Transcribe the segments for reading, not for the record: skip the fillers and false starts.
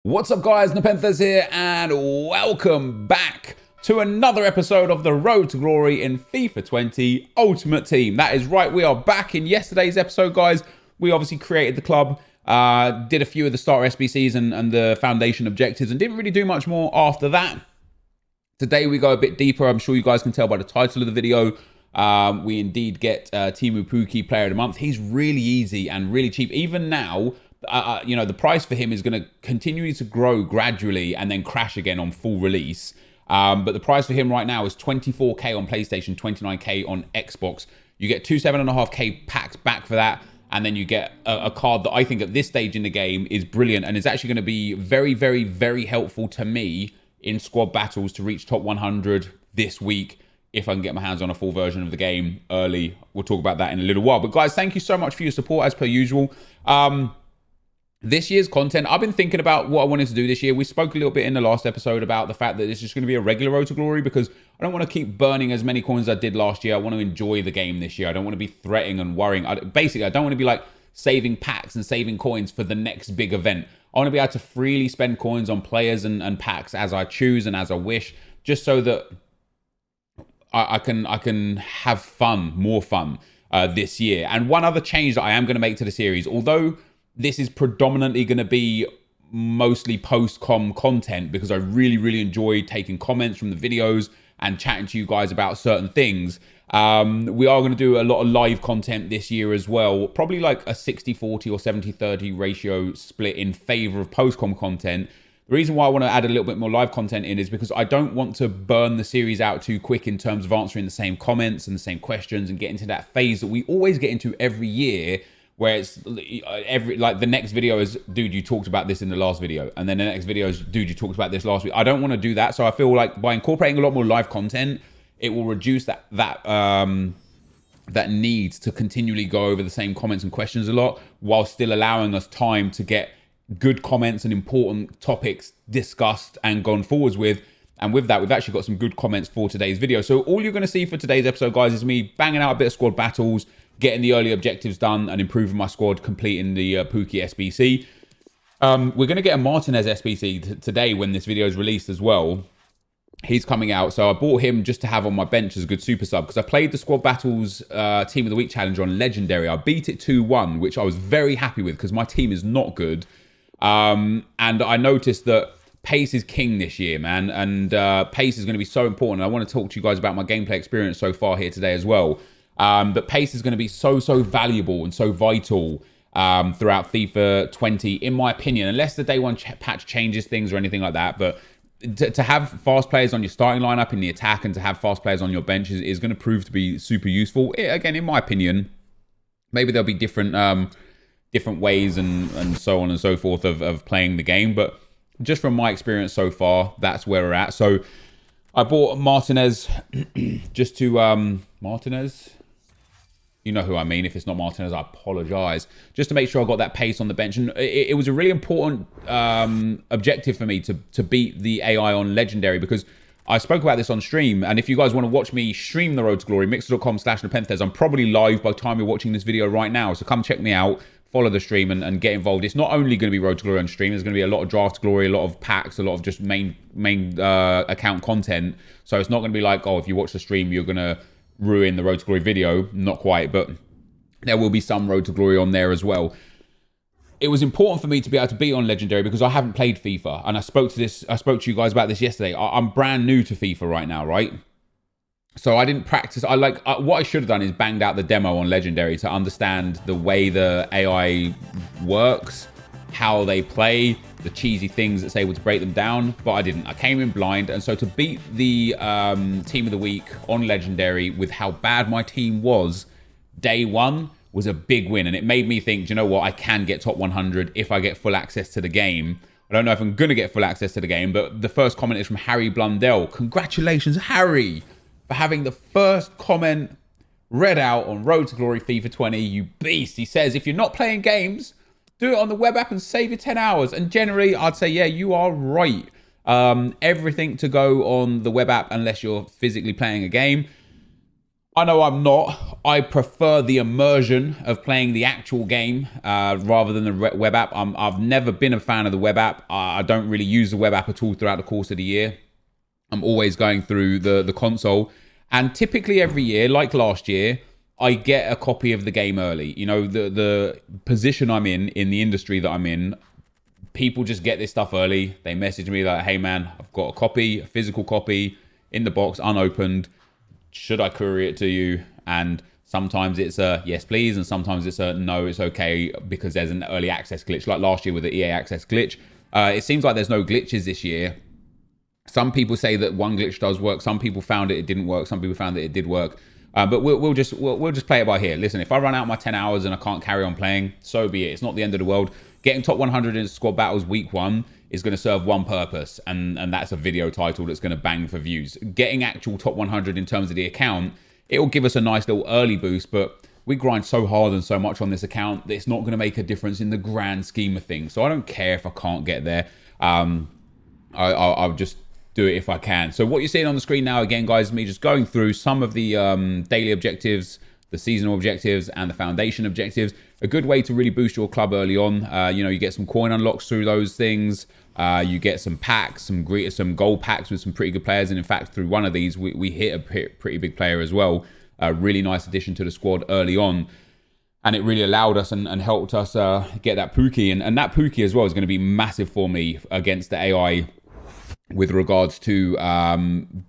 What's up guys, NepentheZ here and welcome back to another episode of the Road to Glory in FIFA 20 Ultimate Team. That is right, we are back. In yesterday's episode guys, we obviously created the club, did a few of the starter SBCs and the foundation objectives and didn't really do much more after that. Today we go a bit deeper. I'm sure you guys can tell by the title of the video. We indeed get Pukki Player of the Month. He's really easy and really cheap. Even now, you know, the price for him is going to continue to grow gradually and then crash again on full release. But the price for him right now is 24k on PlayStation, 29k on Xbox. You get two 7.5k packs back for that. And then you get a card that I think at this stage in the game is brilliant and is actually going to be very, very, very helpful to me in squad battles to reach top 100 this week if I can get my hands on a full version of the game early. We'll talk about that in a little while. But guys, thank you so much for your support as per usual. This year's content, I've been thinking about what I wanted to do this year. We spoke a little bit in the last episode about the fact that it's just going to be a regular Road to Glory because I don't want to keep burning as many coins as I did last year. I want to enjoy the game this year. I don't want to be threatening and worrying. Basically, I don't want to be like saving packs and saving coins for the next big event. I want to be able to freely spend coins on players and packs as I choose and as I wish, just so that I can have fun, more fun this year. And one other change that I am going to make to the series, although this is predominantly going to be mostly post-com content because I really enjoy taking comments from the videos and chatting to you guys about certain things. We are going to do a lot of live content this year as well, probably like a 60-40 or 70-30 ratio split in favor of post-com content. The reason why I want to add a little bit more live content in is because I don't want to burn the series out too quick in terms of answering the same comments and the same questions and get into that phase that we always get into every year, where it's like the next video is, dude, you talked about this in the last video. And then the next video is, dude, you talked about this last week. I don't want to do that. So I feel like by incorporating a lot more live content, it will reduce that need to continually go over the same comments and questions a lot, while still allowing us time to get good comments and important topics discussed and gone forwards with. And with that, we've actually got some good comments for today's video. So all you're going to see for today's episode, guys, is me banging out a bit of squad battles, getting the early objectives done and improving my squad, completing the Pukki SBC. We're going to get a NepentheZ SBC today when this video is released as well. He's coming out, so I bought him just to have on my bench as a good super sub because I played the Squad Battles Team of the Week challenge on Legendary. I beat it 2-1, which I was very happy with because my team is not good. And I noticed that pace is king this year, man, and pace is going to be so important. I want to talk to you guys about my gameplay experience so far here today as well. But pace is going to be so valuable and so vital throughout FIFA 20, in my opinion, unless the day one patch changes things or anything like that. But to have fast players on your starting lineup in the attack and to have fast players on your bench is going to prove to be super useful. Again, in my opinion, maybe there'll be different ways and so on and so forth of playing the game. But just from my experience so far, that's where we're at. So I bought NepentheZ just to NepentheZ. You know who I mean. If it's not NepentheZ, I apologize. Just to make sure I got that pace on the bench. And it was a really important objective for me to beat the AI on Legendary, because I spoke about this on stream. And if you guys want to watch me stream the Road to Glory, mixer.com/NepentheZ, I'm probably live by the time you're watching this video right now. So come check me out, follow the stream and get involved. It's not only going to be Road to Glory on stream. There's going to be a lot of Draft Glory, a lot of packs, a lot of just main account content. So it's not going to be like, oh, if you watch the stream, you're going to ruin the Road to Glory video. Not quite, but there will be some Road to Glory on there as well. It was important for me to be able to be on Legendary because I haven't played FIFA, and I spoke to you guys about this yesterday. I'm brand new to FIFA right now, right? So I didn't practice. What I should have done is banged out the demo on Legendary to understand the way the AI works, how they play, the cheesy things that's able to break them down, but I didn't. I came in blind, and so to beat the Team of the Week on Legendary with how bad my team was day one was a big win, and it made me think, do you know what, I can get top 100 if I get full access to the game. I don't know if I'm going to get full access to the game, but the first comment is from Harry Blundell. Congratulations, Harry, for having the first comment read out on Road to Glory FIFA 20, you beast. He says, if you're not playing games, do it on the web app and save your 10 hours. And generally, I'd say, yeah, you are right. Everything to go on the web app unless you're physically playing a game. I know I'm not. I prefer the immersion of playing the actual game rather than the web app. I've never been a fan of the web app. I don't really use the web app at all throughout the course of the year. I'm always going through the console. And typically every year, like last year, I get a copy of the game early. You know, the position I'm in the industry that I'm in, people just get this stuff early. They message me like, hey man, I've got a copy, a physical copy in the box, unopened. Should I courier it to you? And sometimes it's a yes please, and sometimes it's a no, it's okay, because there's an early access glitch, like last year with the EA access glitch. It seems like there's no glitches this year. Some people say that one glitch does work. Some people found it didn't work. Some people found that it did work. But we'll just play it by here. Listen, if I run out my 10 hours and I can't carry on playing, so be it. It's not the end of the world. Getting top 100 in squad battles week 1 is going to serve one purpose, and that's a video title that's going to bang for views. Getting actual top 100 in terms of the account, it will give us a nice little early boost, but we grind so hard and so much on this account that it's not going to make a difference in the grand scheme of things. So I don't care if I can't get there. I'll just do it if I can. So what you're seeing on the screen now, again, guys, is me just going through some of the daily objectives, the seasonal objectives, and the foundation objectives. A good way to really boost your club early on. You know, you get some coin unlocks through those things. You get some packs, some gold packs with some pretty good players. And in fact, through one of these, we hit a pretty big player as well. A really nice addition to the squad early on. And it really allowed us and helped us get that Pukki. And that Pukki as well is going to be massive for me against the AI with regards to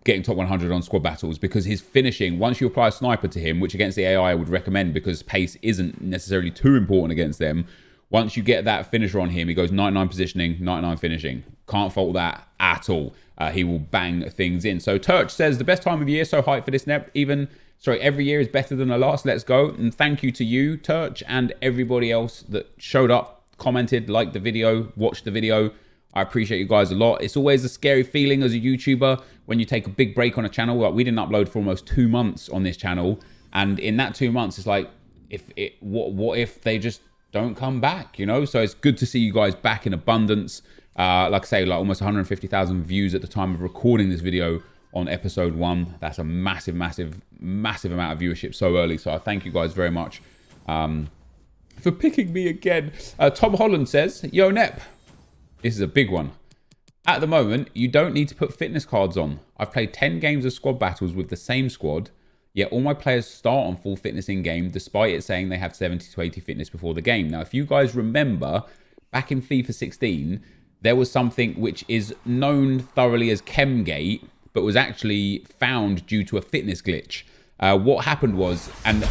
getting top 100 on squad battles, because his finishing, once you apply a sniper to him, which against the AI I would recommend because pace isn't necessarily too important against them, once you get that finisher on him, he goes 99 positioning, 99 finishing. Can't fault that at all. He will bang things in. So Turch says, the best time of year, so hyped for this nep, every year is better than the last. Let's go. And thank you to you, Turch, and everybody else that showed up, commented, liked the video, watched the video. I appreciate you guys a lot. It's always a scary feeling as a YouTuber when you take a big break on a channel. Like, we didn't upload for almost 2 months on this channel, and in that 2 months, it's like, what if they just don't come back? You know. So it's good to see you guys back in abundance. Like I say, like almost 150,000 views at the time of recording this video on episode 1. That's a massive amount of viewership so early. So I thank you guys very much for picking me again. Tom Holland says, yo Nep, this is a big one. At the moment, you don't need to put fitness cards on. I've played 10 games of squad battles with the same squad, yet all my players start on full fitness in game, despite it saying they have 70 to 80 fitness before the game. Now, if you guys remember, back in FIFA 16, there was something which is known thoroughly as Chemgate, but was actually found due to a fitness glitch. What happened was, and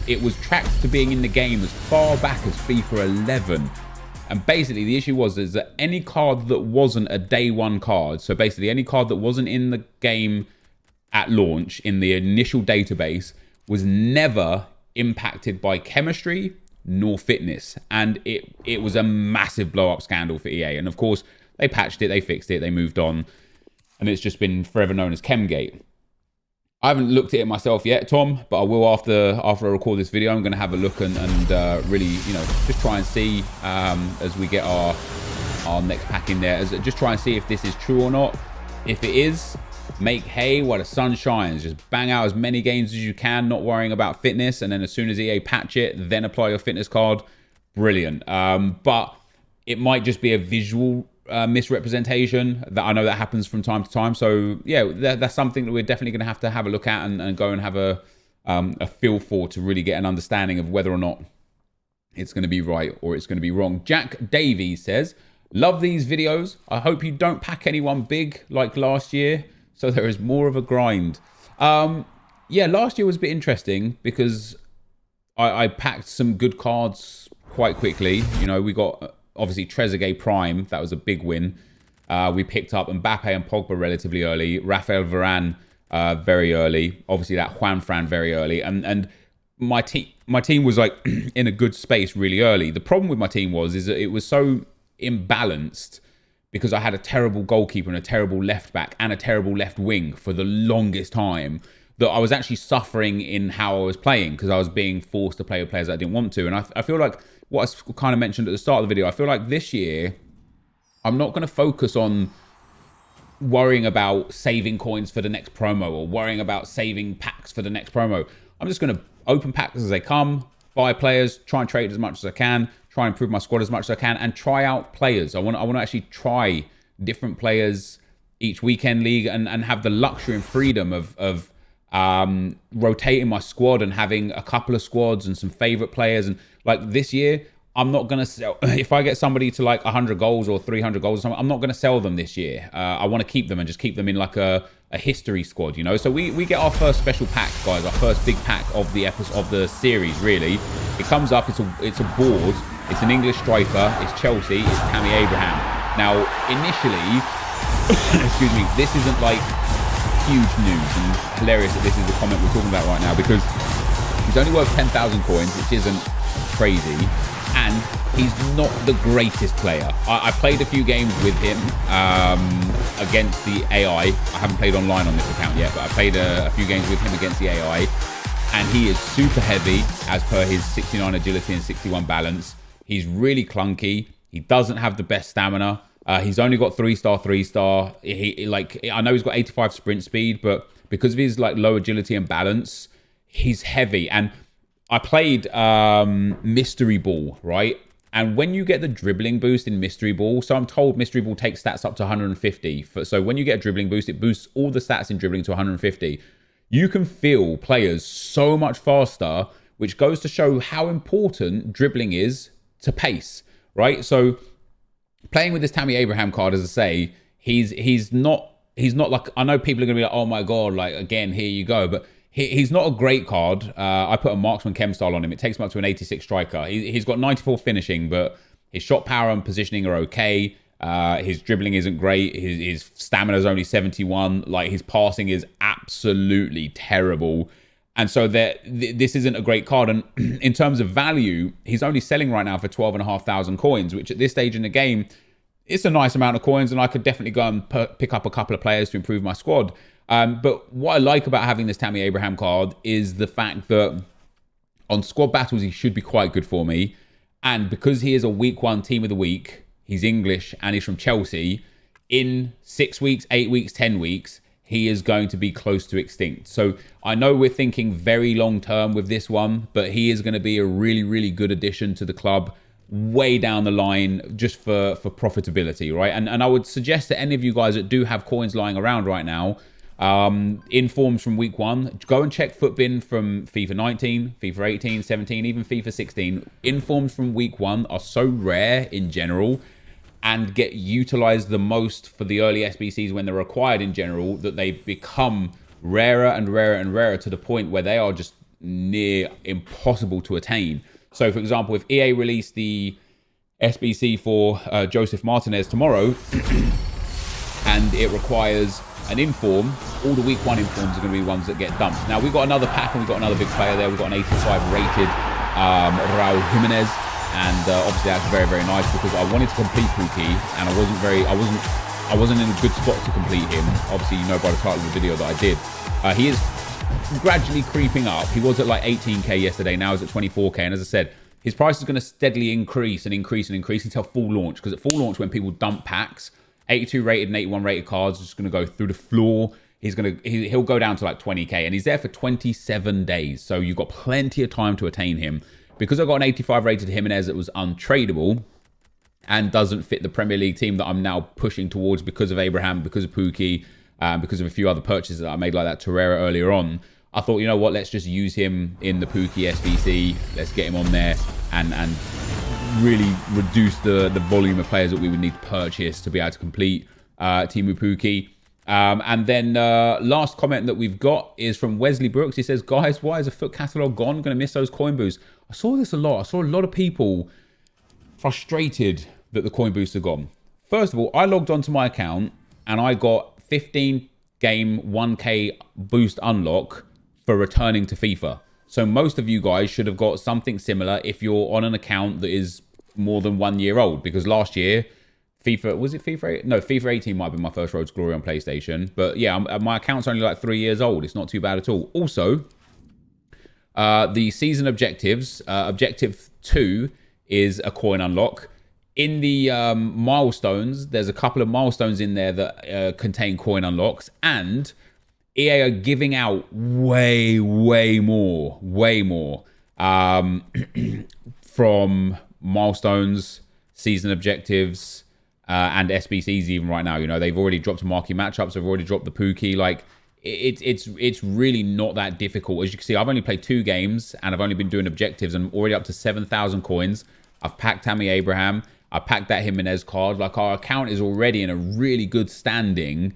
it was tracked to being in the game as far back as FIFA 11. And basically the issue was is that any card that wasn't a day one card, so basically any card that wasn't in the game at launch in the initial database, was never impacted by chemistry nor fitness. And it was a massive blow up scandal for EA. And of course they patched it, they fixed it, they moved on, and it's just been forever known as Chemgate. I haven't looked at it myself yet, Tom, but I will after I record this video. I'm going to have a look and really, you know, just try and see as we get our next pack in there, just try and see if this is true or not. If it is, make hay while the sun shines. Just bang out as many games as you can, not worrying about fitness, and then as soon as EA patch it, then apply your fitness card. Brilliant. But it might just be a visual misrepresentation that I know that happens from time to time. So yeah, that's something that we're definitely going to have a look at and go and have a feel for, to really get an understanding of whether or not it's going to be right or it's going to be wrong. Jack Davies says, love these videos. I hope you don't pack anyone big like last year, so there is more of a grind. Yeah, last year was a bit interesting because I packed some good cards quite quickly. You know, we got obviously Trezeguet Prime, that was a big win. We picked up Mbappe and Pogba relatively early, Rafael Varane very early, obviously that Juan Fran very early, and my team was like in a good space really early. The problem with my team is that it was so imbalanced because I had a terrible goalkeeper and a terrible left back and a terrible left wing for the longest time, that I was actually suffering in how I was playing because I was being forced to play with players that I didn't want to. And I feel like what I kind of mentioned at the start of the video, I feel like this year I'm not going to focus on worrying about saving coins for the next promo or worrying about saving packs for the next promo. I'm just going to open packs as they come, buy players, try and trade as much as I can, try and improve my squad as much as I can, and try out players. I want to actually try different players each weekend league and have the luxury and freedom of rotating my squad and having a couple of squads and some favorite players. And like this year, I'm not going to sell. If I get somebody to like 100 goals or 300 goals or something, I'm not going to sell them this year. I want to keep them and just keep them in like a history squad, you know. So we get our first special pack, guys, our first big pack of the episode of the series. Really, it comes up. It's a board. It's an English striker. It's Chelsea. It's Tammy Abraham. Now, initially, excuse me, this isn't like huge news, and hilarious that this is the comment we're talking about right now, because he's only worth 10,000 coins, which isn't crazy. And he's not the greatest player. I played a few games with him against the AI. I haven't played online on this account yet, but I played a few games with him against the AI. And he is super heavy as per his 69 agility and 61 balance. He's really clunky. He doesn't have the best stamina. He's only got 3-star. I know he's got 85 sprint speed, but because of his like low agility and balance, he's heavy. And I played Mystery Ball, right? And when you get the dribbling boost in Mystery Ball, so I'm told Mystery Ball takes stats up to 150. So when you get a dribbling boost, it boosts all the stats in dribbling to 150. You can feel players so much faster, which goes to show how important dribbling is to pace, right? So playing with this Tammy Abraham card, as I say, he's not like, I know people are going to be like, oh my God, like again, here you go. But he's not a great card. I put a marksman chem style on him. It takes him up to an 86 striker. He's got 94 finishing, but his shot power and positioning are okay. His dribbling isn't great. His stamina is only 71. Like his passing is absolutely terrible. And so this isn't a great card. And in terms of value, he's only selling right now for 12,500 coins, which at this stage in the game, it's a nice amount of coins. And I could definitely go and pick up a couple of players to improve my squad. But what I like about having this Tammy Abraham card is the fact that on squad battles, he should be quite good for me. And because he is a week 1 team of the week, he's English and he's from Chelsea, in 6 weeks, 8 weeks, 10 weeks, he is going to be close to extinct. So I know we're thinking very long term with this one, but he is going to be a really, really good addition to the club way down the line just for profitability, right? And I would suggest to any of you guys that do have coins lying around right now, informs from week 1, go and check Footbin from FIFA 19, FIFA 18, 17, even FIFA 16. Informs from week 1 are so rare in general and get utilized the most for the early SBCs when they're required in general, that they become rarer and rarer and rarer to the point where they are just near impossible to attain. So for example, if EA release the SBC for Joseph Martinez tomorrow and it requires an inform, all the week 1 informs are going to be ones that get dumped. Now we've got another pack and we've got another big player there. We've got an 85 rated Raul Jimenez, and obviously that's very, very nice because I wanted to complete Pukki and I wasn't in a good spot to complete him. Obviously, you know by the title of the video that I did. He is gradually creeping up. He was at like 18k yesterday. Now he's at 24k, and as I said, his price is going to steadily increase and increase and increase until full launch. Because at full launch, when people dump packs, 82 rated and 81 rated cards are just going to go through the floor. He'll go down to like 20k, and he's there for 27 days. So you've got plenty of time to attain him. Because I got an 85 rated Jimenez that was untradeable and doesn't fit the Premier League team that I'm now pushing towards because of Abraham, because of Pukki, because of a few other purchases that I made like that Torreira earlier on, I thought, you know what, let's just use him in the Pukki SBC. Let's get him on there and really reduce the volume of players that we would need to purchase to be able to complete Timu Pukki. And then last comment that we've got is from Wesley Brooks. He says, guys, why is a foot catalog gone? Going to miss those coin boosts. I saw this a lot. I saw a lot of people frustrated that the coin boosts are gone. First of all, I logged onto my account and I got 15 game 1k boost unlock for returning to FIFA. So most of you guys should have got something similar if you're on an account that is more than 1 year old, because last year FIFA, was it FIFA 8? No, FIFA 18 might have been my first Road to Glory on PlayStation. But yeah, my account's only like 3 years old. It's not too bad at all. Also, the season objectives, objective 2 is a coin unlock. In the milestones, there's a couple of milestones in there that contain coin unlocks, and EA are giving out way more from milestones, season objectives, and SBCs even right now. You know, they've already dropped marquee matchups. They've already dropped the Pukki. Like, it's really not that difficult. As you can see, I've only played 2 games, and I've only been doing objectives. I'm already up to 7,000 coins. I've packed Tammy Abraham. I packed that NepentheZ card. Like, our account is already in a really good standing,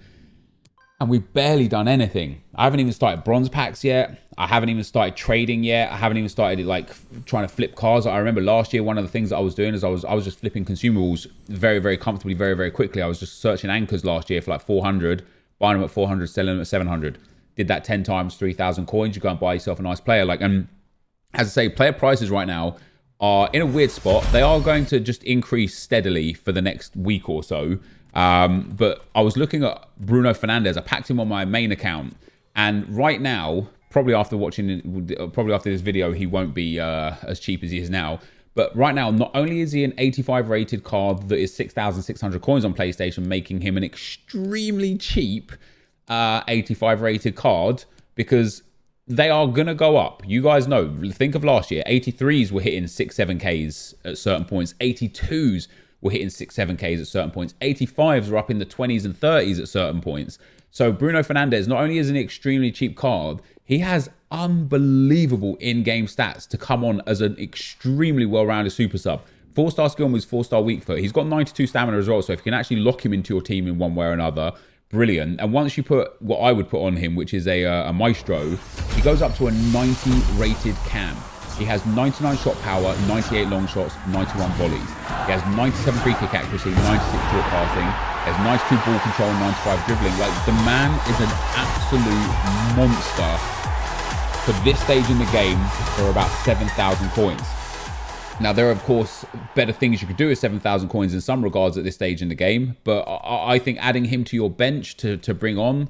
and we've barely done anything. I haven't even started bronze packs yet. I haven't even started trading yet. I haven't even started like trying to flip cards. I remember last year, one of the things that I was doing is I was just flipping consumables very comfortably, very quickly. I was just searching anchors last year for like 400, buying them at 400, selling them at 700. Did that 10 times, 3,000 coins. You go and buy yourself a nice player. Like, and as I say, player prices right now are in a weird spot. They are going to just increase steadily for the next week or so. But I was looking at Bruno Fernandes. I packed him on my main account, and right now, probably after this video, he won't be as cheap as he is now. But right now, not only is he an 85 rated card that is 6,600 coins on PlayStation, making him an extremely cheap 85 rated card, because they are going to go up. You guys know, think of last year. 83s were hitting 6-7Ks at certain points. 82s were hitting 6-7Ks at certain points. 85s were up in the 20s and 30s at certain points. So Bruno Fernandes, not only is an extremely cheap card, he has unbelievable in-game stats to come on as an extremely well-rounded super sub. 4-star skill moves, 4-star weak foot. He's got 92 stamina as well. So if you can actually lock him into your team in one way or another, brilliant. And once you put what I would put on him, which is a maestro, he goes up to a 90 rated cam. He has 99 shot power, 98 long shots, 91 volleys. He has 97 free kick accuracy, 96 short passing. He has 92 ball control, 95 dribbling. Like, the man is an absolute monster for this stage in the game for about 7,000 coins. Now, there are, of course, better things you could do with 7,000 coins in some regards at this stage in the game. But I think adding him to your bench to bring on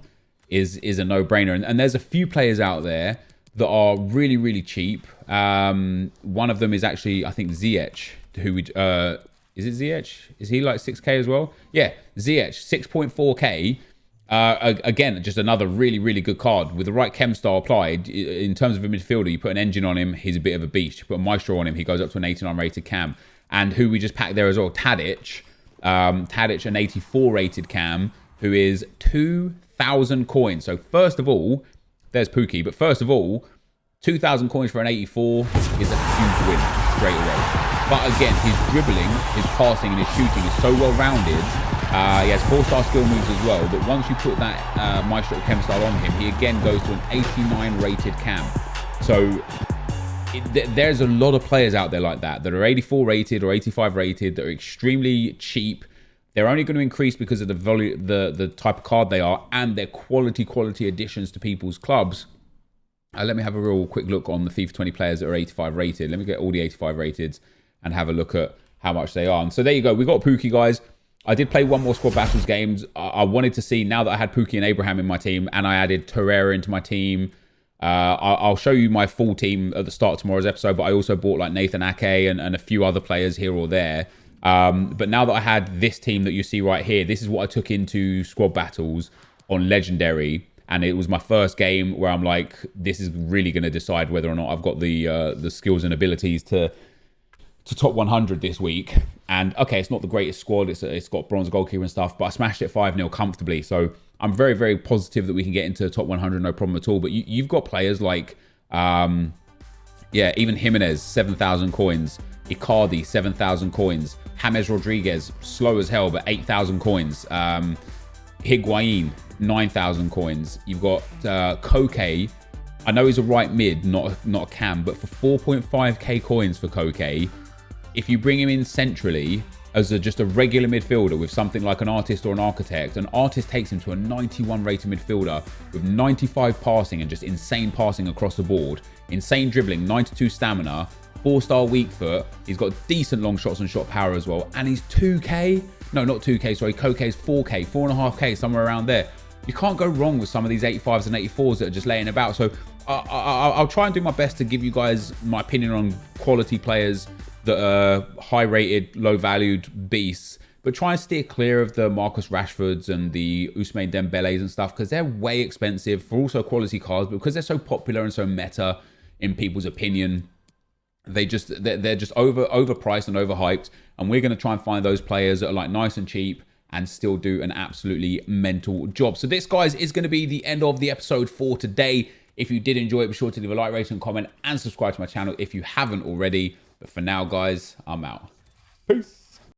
is a no-brainer. And there's a few players out there that are really cheap. One of them is actually, I think, Ziyech, who we... is it Ziyech? Is he like 6K as well? Yeah, Ziyech, 6.4K. Again, just another really good card with the right chem style applied. In terms of a midfielder, you put an engine on him, he's a bit of a beast. You put a maestro on him, he goes up to an 89 rated cam. And who we just packed there as well, Tadic. Tadic, an 84 rated cam, who is 2,000 coins. So first of all, there's Pukki, but first of all, 2,000 coins for an 84 is a huge win straight away. But again, his dribbling, his passing, and his shooting is so well-rounded. He has 4-star skill moves as well, but once you put that Maestro Chem style on him, he again goes to an 89 rated cam. So there's a lot of players out there like that are 84 rated or 85 rated, that are extremely cheap. They're only going to increase because of the type of card they are, and their quality additions to people's clubs. Let me have a real quick look on the FIFA 20 players that are 85 rated. Let me get all the 85 rateds and have a look at how much they are. And so there you go. We got Pukki, guys. I did play one more squad battles games. I wanted to see, now that I had Pukki and Abraham in my team, and I added Torreira into my team. I'll show you my full team at the start of tomorrow's episode, but I also bought like Nathan Ake and a few other players here or there. But now that I had this team that you see right here, this is what I took into squad battles on Legendary. And it was my first game where I'm like, this is really going to decide whether or not I've got the skills and abilities to top 100 this week. And okay, it's not the greatest squad. It's got bronze goalkeeper and stuff, but I smashed it 5-0 comfortably. So I'm very positive that we can get into the top 100, no problem at all. But you've got players like, even NepentheZ, 7,000 coins. Icardi, 7,000 coins. James Rodriguez, slow as hell, but 8,000 coins. Higuain, 9,000 coins. You've got Koke. I know he's a right mid, not a cam, but for 4.5k coins for Koke, if you bring him in centrally as just a regular midfielder with something like an artist or an architect, an artist takes him to a 91 rated midfielder with 95 passing and just insane passing across the board, insane dribbling, 92 stamina, 4-star weak foot. He's got decent long shots and shot power as well, and he's 2k. No, not 2k, sorry. Koke's 4k, 4.5k, somewhere around there. You can't go wrong with some of these 85s and 84s that are just laying about. So I'll try and do my best to give you guys my opinion on quality players that are high-rated, low-valued beasts. But try and steer clear of the Marcus Rashfords and the Ousmane Dembélés and stuff, because they're way expensive for also quality cards, but because they're so popular and so meta in people's opinion, they're just overpriced and overhyped. And we're going to try and find those players that are like nice and cheap and still do an absolutely mental job. So this, guys, is going to be the end of the episode for today. If you did enjoy it, be sure to leave a like, rating, comment, and subscribe to my channel if you haven't already. But for now, guys, I'm out. Peace.